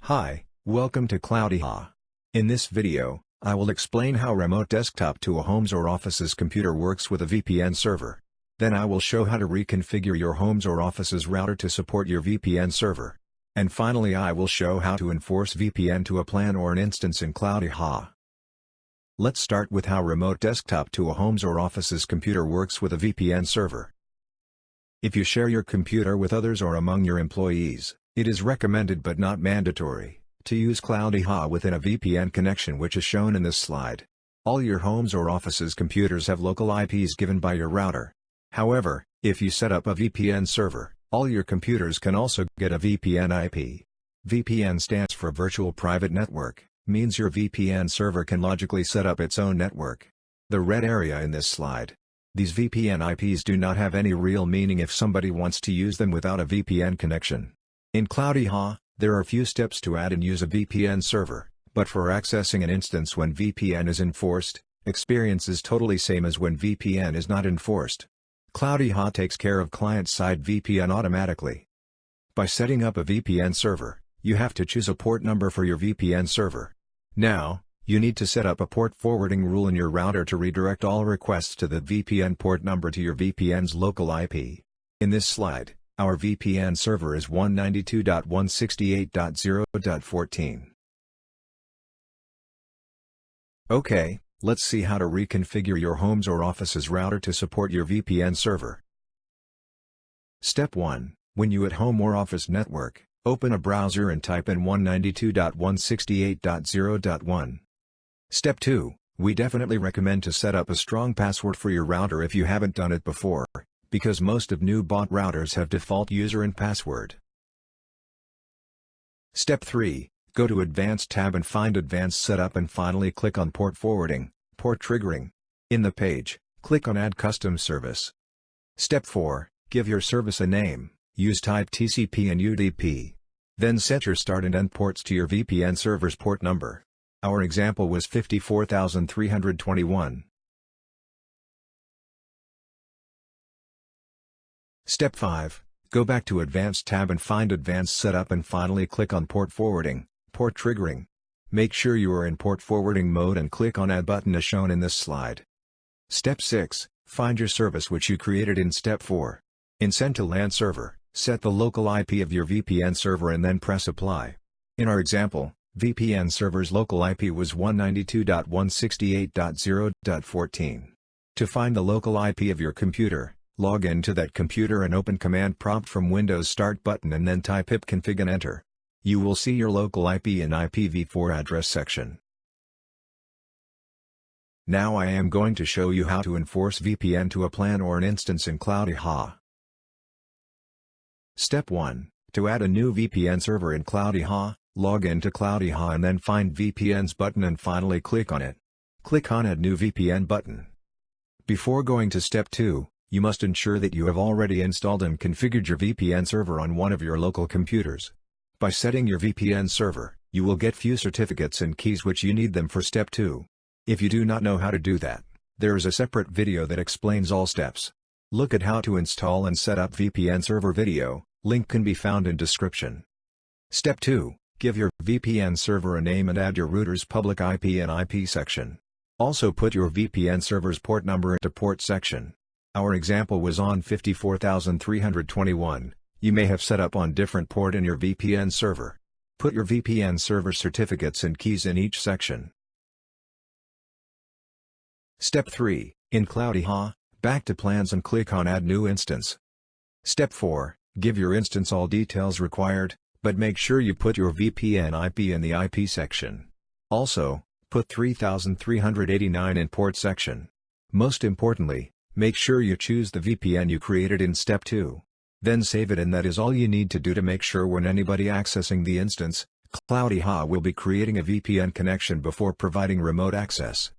Hi, welcome to Cloudiha. In this video, I will explain how remote desktop to a home's or office's computer works with a VPN server. Then I will show how to reconfigure your home's or office's router to support your VPN server. And finally I will show how to enforce VPN to a plan or an instance in Cloudiha. Let's start with how remote desktop to a home's or office's computer works with a VPN server. If you share your computer with others or among your employees, it is recommended but not mandatory to use Cloudiha within a VPN connection, which is shown in this slide. All your homes or offices' computers have local IPs given by your router. However, if you set up a VPN server, all your computers can also get a VPN IP. VPN stands for Virtual Private Network, means your VPN server can logically set up its own network. The red area in this slide. These VPN IPs do not have any real meaning if somebody wants to use them without a VPN connection. In Cloudiha, there are few steps to add and use a VPN server, but for accessing an instance when VPN is enforced, experience is totally same as when VPN is not enforced. Cloudiha takes care of client-side VPN automatically. By setting up a VPN server, you have to choose a port number for your VPN server. Now, you need to set up a port forwarding rule in your router to redirect all requests to the VPN port number to your VPN's local IP. In this slide, our VPN server is 192.168.0.14. Okay, let's see how to reconfigure your home's or office's router to support your VPN server. Step 1. When you at home or office network, open a browser and type in 192.168.0.1. Step 2. We definitely recommend to set up a strong password for your router if you haven't done it before, because most of new bought routers have default user and password. Step 3. Go to Advanced tab and find Advanced Setup and finally click on Port Forwarding, Port Triggering. In the page, click on Add Custom Service. Step 4. Give your service a name, use type TCP and UDP. Then set your start and end ports to your VPN server's port number. Our example was 54,321. Step 5. Go back to Advanced tab and find Advanced Setup and finally click on Port Forwarding, Port Triggering. Make sure you are in port forwarding mode and click on Add button as shown in this slide. Step 6. Find your service which you created in Step 4. In Send to LAN server, set the local IP of your VPN server and then press Apply. In our example, VPN server's local IP was 192.168.0.14. To find the local IP of your computer, log in to that computer and open Command Prompt from Windows Start button and then type ipconfig and enter. You will see your local IP in IPv4 address section. Now I am going to show you how to enforce VPN to a plan or an instance in Cloudiha. Step 1. To add a new VPN server in Cloudiha, log in to Cloudiha and then find VPNs button and finally click on it. Click on Add New VPN button. Before going to Step 2, you must ensure that you have already installed and configured your VPN server on one of your local computers. By setting your VPN server, you will get few certificates and keys which you need them for Step 2. If you do not know how to do that, there is a separate video that explains all steps. Look at how to install and set up VPN server video, link can be found in description. Step 2. Give your VPN server a name and add your router's public IP and IP section. Also put your VPN server's port number into port section. Our example was on 54,321, you may have set up on different port in your VPN server. Put your VPN server certificates and keys in each section. Step 3. In Cloudiha, back to Plans and click on Add New Instance. Step 4. Give your instance all details required, but make sure you put your VPN IP in the IP section. Also, put 3389 in port section. Most importantly, make sure you choose the VPN you created in Step 2. Then save it, and that is all you need to do to make sure when anybody accessing the instance, Cloudiha will be creating a VPN connection before providing remote access.